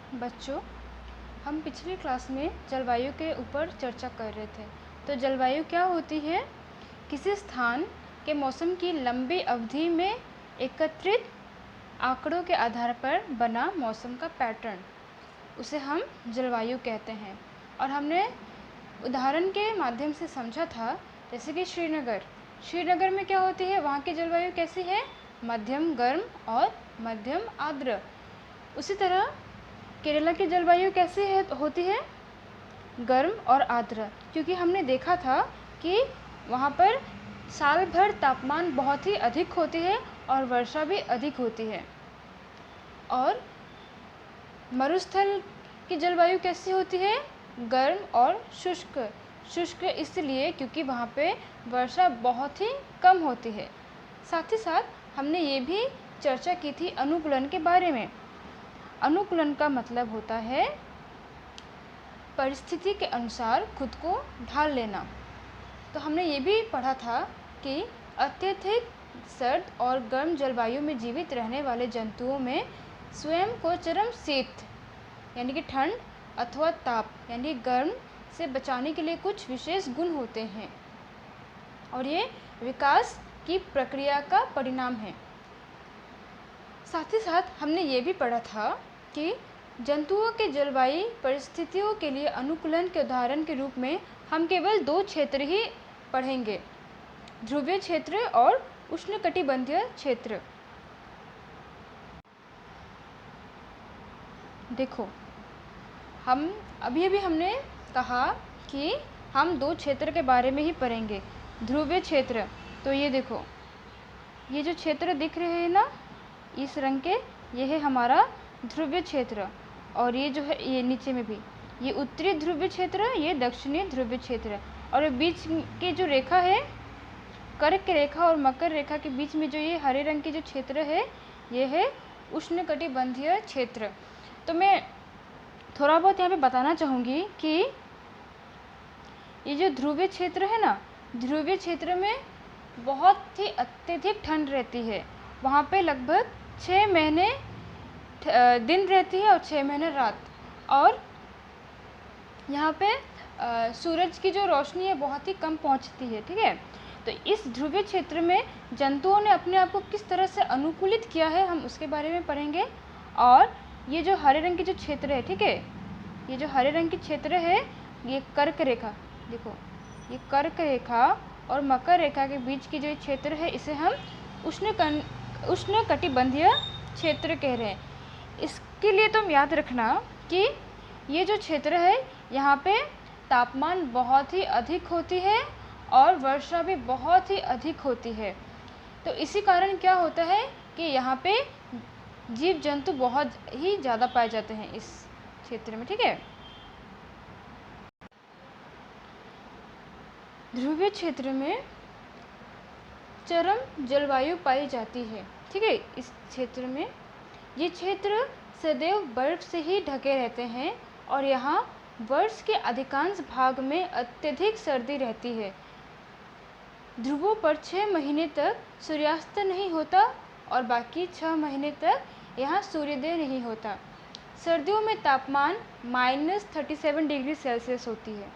बच्चों, हम पिछली क्लास में जलवायु के ऊपर चर्चा कर रहे थे। तो जलवायु क्या होती है? किसी स्थान के मौसम की लंबी अवधि में एकत्रित आंकड़ों के आधार पर बना मौसम का पैटर्न, उसे हम जलवायु कहते हैं। और हमने उदाहरण के माध्यम से समझा था, जैसे कि श्रीनगर में क्या होती है? वहाँ की जलवायु कैसी है? मध्यम गर्म और मध्यम आर्द्र। उसी तरह केरला की जलवायु कैसी होती है? गर्म और आर्द्र, क्योंकि हमने देखा था कि वहाँ पर साल भर तापमान बहुत ही अधिक होती है और वर्षा भी अधिक होती है। और मरुस्थल की जलवायु कैसी होती है? गर्म और शुष्क इसलिए क्योंकि वहाँ पे वर्षा बहुत ही कम होती है। साथ ही साथ हमने ये भी चर्चा की थी अनुकूलन के बारे में। अनुकूलन का मतलब होता है परिस्थिति के अनुसार खुद को ढाल लेना। तो हमने ये भी पढ़ा था कि अत्यधिक सर्द और गर्म जलवायु में जीवित रहने वाले जंतुओं में स्वयं को चरम शीत यानी कि ठंड अथवा ताप यानी गर्म से बचाने के लिए कुछ विशेष गुण होते हैं, और ये विकास की प्रक्रिया का परिणाम है। साथ ही साथ हमने ये भी पढ़ा था कि जंतुओं के जलवायु परिस्थितियों के लिए अनुकूलन के उदाहरण के रूप में हम केवल 2 क्षेत्र ही पढ़ेंगे, ध्रुवीय क्षेत्र और उष्णकटिबंधीय क्षेत्र। देखो, हम अभी हमने कहा कि हम 2 क्षेत्र के बारे में ही पढ़ेंगे। ध्रुवीय क्षेत्र, तो ये देखो, ये जो क्षेत्र दिख रहे हैं ना इस रंग के, ये है हमारा ध्रुवीय क्षेत्र। और ये जो है ये नीचे में भी, ये उत्तरी ध्रुवीय क्षेत्र, ये दक्षिणी ध्रुवीय क्षेत्र। और ये बीच की जो रेखा है, कर्क रेखा और मकर रेखा के बीच में जो ये हरे रंग की जो क्षेत्र है, ये है उष्णकटिबंधीय क्षेत्र। तो मैं थोड़ा बहुत यहाँ पे बताना चाहूँगी कि ये जो ध्रुवीय क्षेत्र है ना, ध्रुवीय क्षेत्र में बहुत ही अत्यधिक ठंड रहती है। वहाँ पे लगभग 6 महीने दिन रहती है और 6 महीने रात। और यहाँ पे सूरज की जो रोशनी है बहुत ही कम पहुँचती है, ठीक है। तो इस ध्रुवीय क्षेत्र में जंतुओं ने अपने आप को किस तरह से अनुकूलित किया है, हम उसके बारे में पढ़ेंगे। और ये जो हरे रंग की जो क्षेत्र है, ठीक है, ये जो हरे रंग की क्षेत्र है, ये कर्क रेखा, देखो ये कर्क रेखा और मकर रेखा के बीच की जो क्षेत्र है, इसे हम उष्णकटिबंधीय क्षेत्र कह रहे हैं। इसके लिए तुम याद रखना कि ये जो क्षेत्र है, यहाँ पे तापमान बहुत ही अधिक होती है और वर्षा भी बहुत ही अधिक होती है। तो इसी कारण क्या होता है कि यहाँ पे जीव जंतु बहुत ही ज़्यादा पाए जाते हैं इस क्षेत्र में, ठीक है। ध्रुवीय क्षेत्र में चरम जलवायु पाई जाती है, ठीक है। इस क्षेत्र में ये क्षेत्र सदैव बर्फ से ही ढके रहते हैं और यहाँ वर्ष के अधिकांश भाग में अत्यधिक सर्दी रहती है। ध्रुवों पर 6 महीने तक सूर्यास्त नहीं होता और बाकी 6 महीने तक यहाँ सूर्योदय नहीं होता। सर्दियों में तापमान -37 डिग्री सेल्सियस होती है।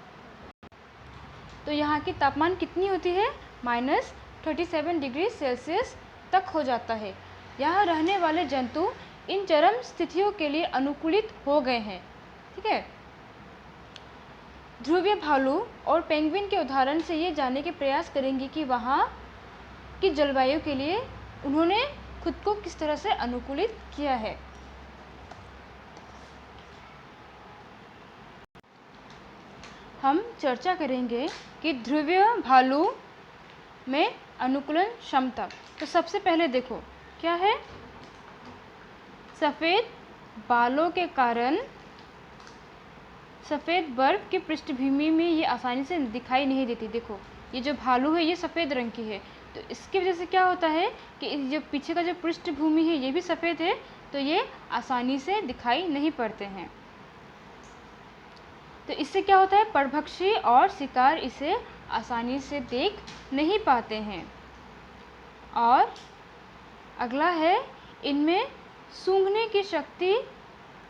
तो यहाँ की तापमान कितनी होती है? -37 डिग्री सेल्सियस तक हो जाता है। यहाँ रहने वाले जंतु इन चरम स्थितियों के लिए अनुकूलित हो गए हैं, ठीक है। ध्रुवीय भालू और पेंगुइन के उदाहरण से ये जानने के प्रयास करेंगे कि वहाँ की जलवायु के लिए उन्होंने खुद को किस तरह से अनुकूलित किया है। हम चर्चा करेंगे कि ध्रुवीय भालू में अनुकूलन क्षमता। तो सबसे पहले देखो क्या है, सफ़ेद बालों के कारण सफ़ेद बर्फ की पृष्ठभूमि में ये आसानी से दिखाई नहीं देती। देखो ये जो भालू है ये सफ़ेद रंग की है, तो इसकी वजह से क्या होता है कि जो पीछे का जो पृष्ठभूमि है ये भी सफ़ेद है, तो ये आसानी से दिखाई नहीं पड़ते हैं। तो इससे क्या होता है, परभक्षी और शिकार इसे आसानी से देख नहीं पाते हैं। और अगला है, इनमें सूंघने की शक्ति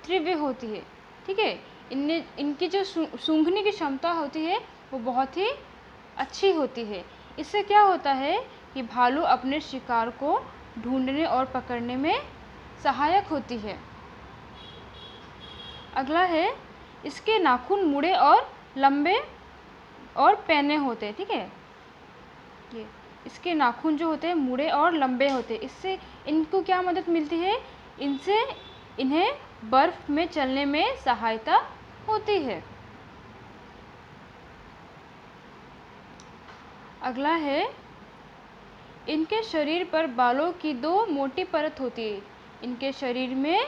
तीव्र होती है, ठीक है। इनकी जो सूंघने की क्षमता होती है वो बहुत ही अच्छी होती है। इससे क्या होता है कि भालू अपने शिकार को ढूंढने और पकड़ने में सहायक होती है। अगला है, इसके नाखून मुड़े और लंबे और पैने होते हैं, ठीक है। ये इसके नाखून जो होते हैं मुड़े और लंबे होते हैं। इससे इनको क्या मदद मिलती है, इनसे इन्हें बर्फ में चलने में सहायता होती है। अगला है, इनके शरीर पर बालों की 2 मोटी परत होती है। इनके शरीर में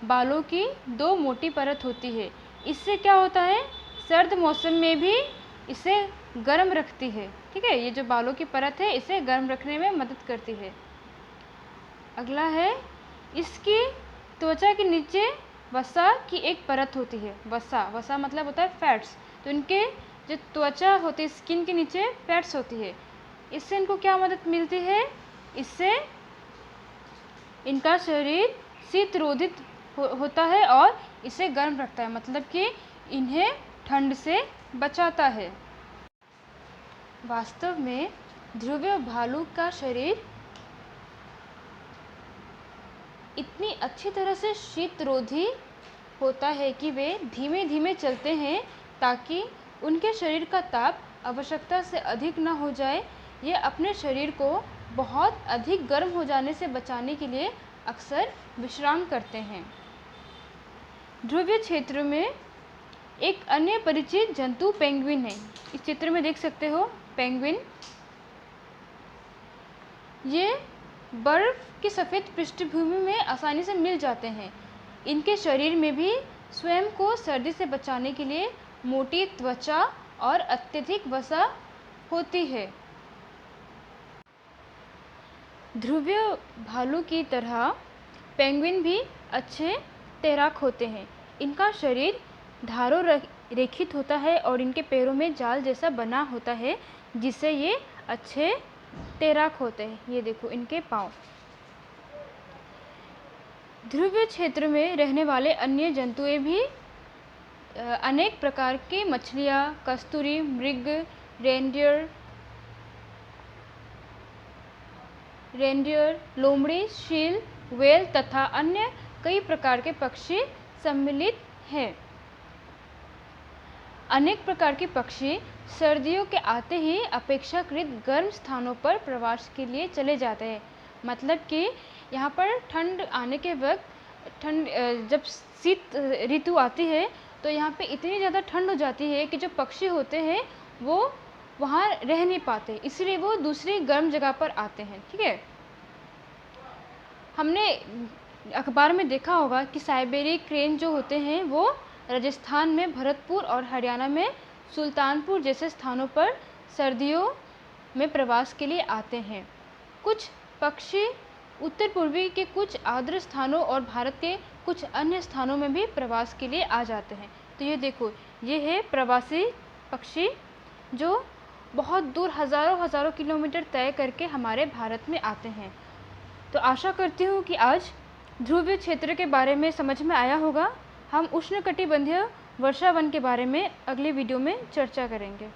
बालों की 2 मोटी परत होती है। इससे क्या होता है, सर्द मौसम में भी इसे गर्म रखती है, ठीक है। ये जो बालों की परत है इसे गर्म रखने में मदद करती है। अगला है, इसकी त्वचा के नीचे वसा की एक परत होती है। वसा मतलब होता है फैट्स। तो इनके जो त्वचा होती है, स्किन के नीचे फैट्स होती है। इससे इनको क्या मदद मिलती है, इससे इनका शरीर शीतरोधित होता है और इसे गर्म रखता है, मतलब कि इन्हें ठंड से बचाता है। वास्तव में ध्रुवीय भालू का शरीर इतनी अच्छी तरह से शीतरोधी होता है कि वे धीमे धीमे चलते हैं ताकि उनके शरीर का ताप आवश्यकता से अधिक न हो जाए। ये अपने शरीर को बहुत अधिक गर्म हो जाने से बचाने के लिए अक्सर विश्राम करते हैं। ध्रुवीय क्षेत्र में एक अन्य परिचित जंतु पेंगुइन है। इस चित्र में देख सकते हो पेंगुइन। ये बर्फ की सफ़ेद पृष्ठभूमि में आसानी से मिल जाते हैं। इनके शरीर में भी स्वयं को सर्दी से बचाने के लिए मोटी त्वचा और अत्यधिक वसा होती है। ध्रुवीय भालू की तरह पेंगुइन भी अच्छे तैराक होते हैं। इनका शरीर धारों रेखित होता है और इनके पैरों में जाल जैसा बना होता है, जिससे ये अच्छे तैराक होते हैं। ये देखो इनके पाँव। ध्रुवीय क्षेत्र में रहने वाले अन्य जंतुएं भी अनेक प्रकार की मछलियाँ, कस्तूरी मृग, रेनडियर, लोमड़ी, शील, व्हेल तथा अन्य कई प्रकार के पक्षी सम्मिलित हैं। अनेक प्रकार के पक्षी सर्दियों के आते ही अपेक्षाकृत गर्म स्थानों पर प्रवास के लिए चले जाते हैं। मतलब कि यहाँ पर ठंड आने के वक्त जब शीत ऋतु आती है तो यहाँ पे इतनी ज़्यादा ठंड हो जाती है कि जो पक्षी होते हैं वो वहाँ रह नहीं पाते, इसलिए वो दूसरी गर्म जगह पर आते हैं, ठीक है। हमने अखबार में देखा होगा कि साइबेरियन क्रेन जो होते हैं वो राजस्थान में भरतपुर और हरियाणा में सुल्तानपुर जैसे स्थानों पर सर्दियों में प्रवास के लिए आते हैं। कुछ पक्षी उत्तर पूर्वी के कुछ आर्द्र स्थानों और भारत के कुछ अन्य स्थानों में भी प्रवास के लिए आ जाते हैं। तो ये देखो, ये है प्रवासी पक्षी जो बहुत दूर हज़ारों किलोमीटर तय करके हमारे भारत में आते हैं। तो आशा करती हूँ कि आज ध्रुवीय क्षेत्र के बारे में समझ में आया होगा। हम उष्णकटिबंधीय वर्षावन के बारे में अगले वीडियो में चर्चा करेंगे।